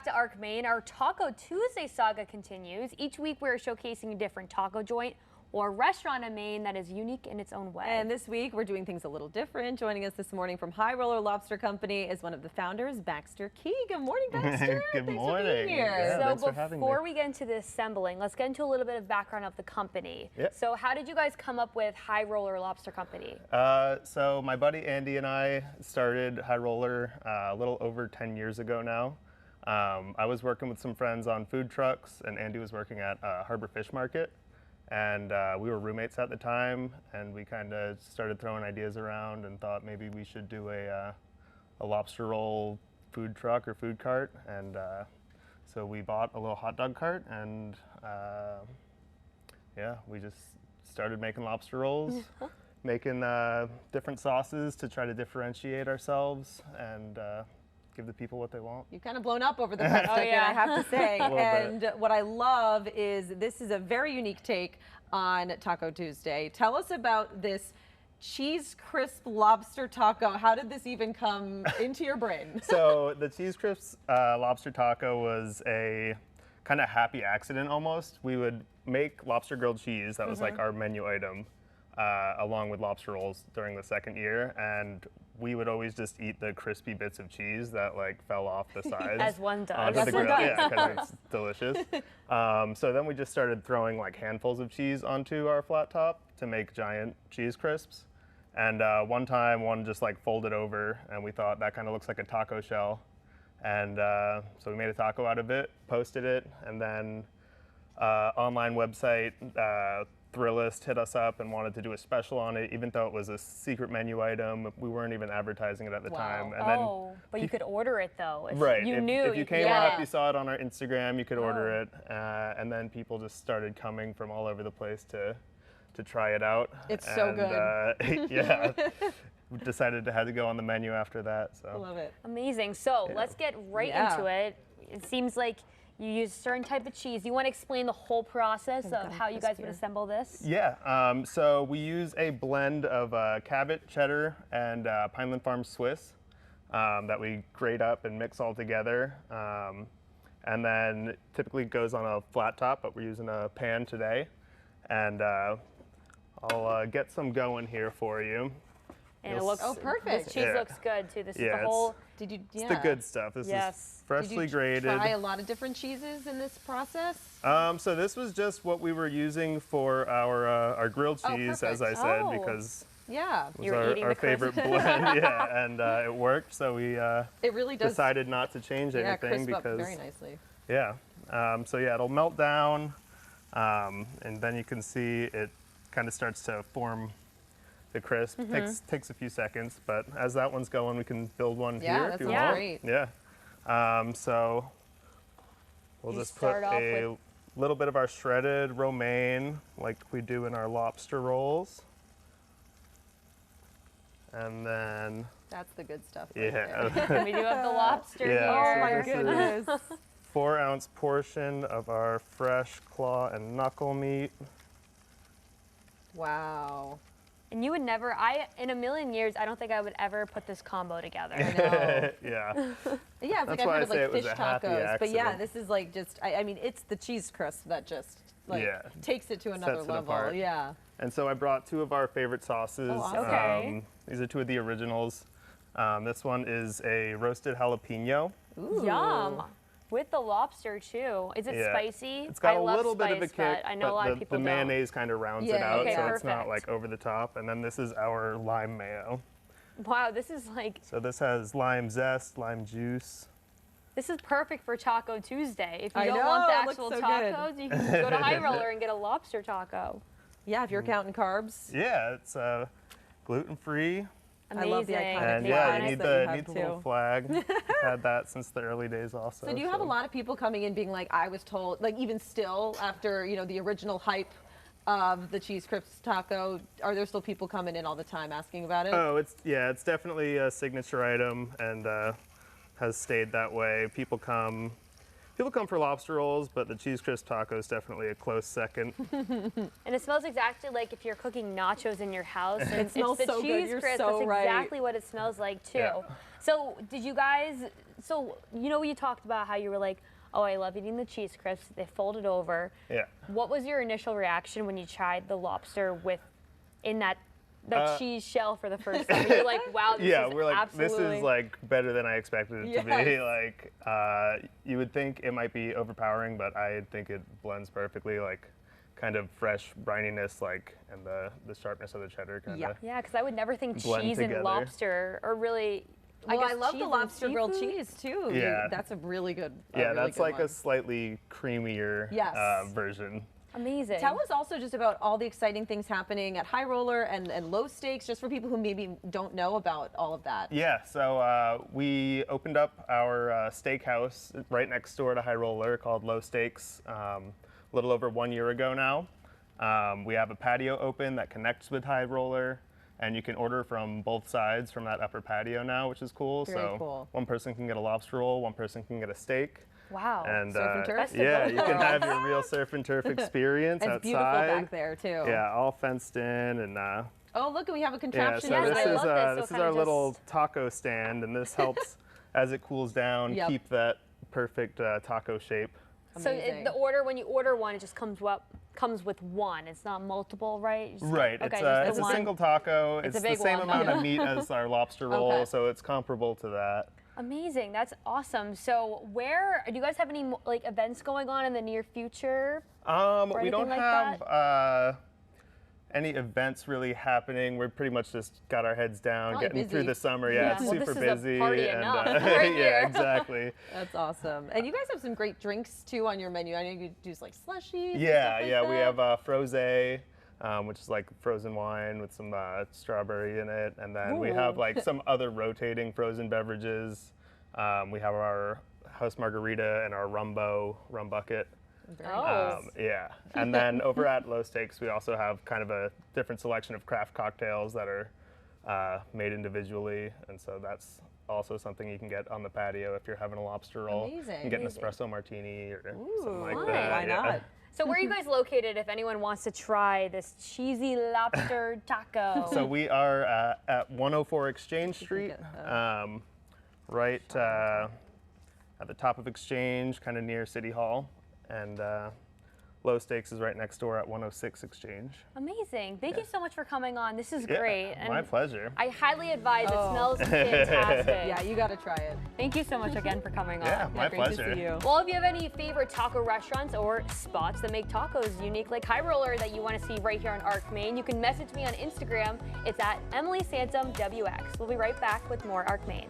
to ARC Maine. Our Taco Tuesday saga continues. Each week we're showcasing a different taco joint or restaurant in Maine that is unique in its own way. And this week we're doing things a little different. Joining us this morning from Highroller Lobster Company is one of the founders, Baxter Key. Good morning, Baxter. Good Thanks morning. for being here. Yeah, So before we get into the assembling, let's get into a little bit of background of the company. Yep. So how did you guys come up with Highroller Lobster Company? So my buddy Andy and I started Highroller a little over 10 years ago now. I was working with some friends on food trucks, and Andy was working at Harbor Fish Market. And we were roommates at the time, and we kind of started throwing ideas around and thought maybe we should do a lobster roll food truck or food cart. And so we bought a little hot dog cart, and yeah, we just started making lobster rolls, making different sauces to try to differentiate ourselves and give the people what they want. You've kind of blown up over the past decade, I have to say. And what I love is this is a very unique take on Taco Tuesday. Tell us about this cheese crisp lobster taco. How did this even come into your brain? So the cheese crisp lobster taco was a kind of happy accident almost. We would make lobster grilled cheese. That was like our menu item. Along with lobster rolls during the second year, and we would always just eat the crispy bits of cheese that like fell off the sides. As one does. Onto the grill. Yeah, because it's delicious. So then we just started throwing like handfuls of cheese onto our flat top to make giant cheese crisps. And one time, one just like folded over, and we thought that kind of looks like a taco shell. And so we made a taco out of it, posted it, and then online website. Thrillist hit us up and wanted to do a special on it, even though it was a secret menu item. We weren't even advertising it at the time. And but you could order it though. If right. You if, knew. If you came up, you saw it on our Instagram, you could order it. And then people just started coming from all over the place to try it out. It's so good. Yeah. We decided to have to go on the menu after that. So. I love it. Amazing. So let's get right into it. It seems like you use a certain type of cheese. You want to explain the whole process of how you guys would assemble this? Yeah, so we use a blend of Cabot, cheddar, and Pineland Farms Swiss that we grate up and mix all together. And then typically goes on a flat top, but we're using a pan today. And I'll get some going here for you. And it looks perfect. This cheese looks good too. This is the whole. It's the good stuff. This is freshly grated. Did you try a lot of different cheeses in this process? So this was just what we were using for our grilled cheese, as I said, because it was our favorite blend. Yeah, and it worked. So we it really does decided not to change anything crisp because up very nicely. Yeah. So yeah, it'll melt down, and then you can see it kind of starts to form. The crisp takes a few seconds, but as that one's going, we can build one here if you want. Great. Yeah. So we'll just put a little bit of our shredded romaine, like we do in our lobster rolls, and then that's the good stuff. We do have the lobster here. Oh my goodness! 4-ounce portion of our fresh claw and knuckle meat. Wow. And you would never, in a million years, I don't think I would ever put this combo together. Yeah. Yeah, it's like I've heard of like fish tacos, but yeah, this is like just, I mean, it's the cheese crisp that just like takes it to another level. Yeah. And so I brought 2 of our favorite sauces. Oh, awesome. Okay. These are 2 of the originals. This one is a roasted jalapeno. Ooh. Yum. With the lobster too. Is it spicy? It's got a little bit of a kick, I know a lot of people the don't. mayonnaise kind of rounds it out, so perfect. it's not like over the top. And then this is our lime mayo. Wow, this is like. So this has lime zest, lime juice. This is perfect for Taco Tuesday. If you don't know, want the actual so tacos, good. you can go to Highroller and get a lobster taco. Yeah, if you're counting carbs. Yeah, it's gluten-free. Amazing. I love the iconic And yeah, you need the little flag. Had that since the early days also. So do you have a lot of people coming in being like, I was told, like even still after, the original hype of the cheese crisp taco, are there still people coming in all the time asking about it? Oh, it's definitely a signature item and has stayed that way. People come People come for lobster rolls, but the cheese crisp taco is definitely a close second. And it smells exactly like if you're cooking nachos in your house. And It smells it's the so good. cheese You're crisp. so That's right. exactly what it smells like too. Yeah. So did you guys? So you know, you talked about how you were like, oh, I love eating the cheese crisps. They fold it over. Yeah. What was your initial reaction when you tried the lobster in that cheese shell for the first time? You're like, wow, this Yeah, is we're like, absolutely... this is like better than I expected it to be. Yes. Like, you would think it might be overpowering, but I think it blends perfectly. Like, kind of fresh brininess, like, and the sharpness of the cheddar kind of. Yeah, because I would never think blend cheese together. and lobster, or really. Well, I guess love cheese the and lobster grilled seafood? cheese too. Yeah. That's a really good. Yeah, really that's good like one. a slightly creamier Yes. version. Amazing. Tell us also just about all the exciting things happening at Highroller and Low Stakes, just for people who maybe don't know about all of that. Yeah, so we opened up our steakhouse right next door to Highroller called Low Stakes a little over 1 year ago now. We have a patio open that connects with Highroller, and you can order from both sides from that upper patio now, which is cool. Very cool. One person can get a lobster roll, one person can get a steak. Wow. And Surf and turf? Best of yeah, both you can worlds. have your real surf and turf experience It's outside. beautiful back there too. Yeah, all fenced in and Oh, look, we have a yeah, contraption. so Yes, this I is love this. So this is kinda our just- little taco stand, and this helps as it cools down Yep. keep that perfect taco shape. So Amazing. when you order one, it just comes with one. It's not multiple, right? Just- Right, Okay, it's just a the one. single taco. It's It's a the big same one. amount of meat as our lobster roll, Okay. so it's comparable to that. Amazing. That's awesome. So do you guys have any like events going on in the near future? We anything don't like have any events really happening. We're pretty much just got our heads down, Probably getting through busy. the summer. Yeah. Yeah, it's Well, super this is a busy. party and enough right here. yeah, exactly. That's awesome. And you guys have some great drinks too on your menu. I know you do like slushies. and Yeah, stuff like yeah, we that. have frosé, which is like frozen wine with some strawberry in it, and then we have Ooh. like some other rotating frozen beverages. We have our house margarita and our rum bucket. Very Oh. nice. Yeah, and then over at Low Stakes, we also have kind of a different selection of craft cocktails that are made individually, and so that's also something you can get on the patio if you're having a lobster roll. Amazing. You can get an Amazing. espresso martini or something like Fun. that. Why yeah. not? So where are you guys located if anyone wants to try this cheesy lobster taco? So we are at 104 Exchange Street, get right at the top of Exchange, kind of near City Hall, and Low Stakes is right next door at 106 Exchange. Amazing. Thank you so much for coming on. This is Yeah, great. And my pleasure. I highly advise. It Oh. smells fantastic. Yeah, you got to try it. Thank you so much again for coming on. Yeah, my Great pleasure. to see you. Well, if you have any favorite taco restaurants or spots that make tacos unique, like Highroller, that you want to see right here on Arc, Maine, you can message me on Instagram. It's at Emily Sansom WX. We'll be right back with more Arc Maine.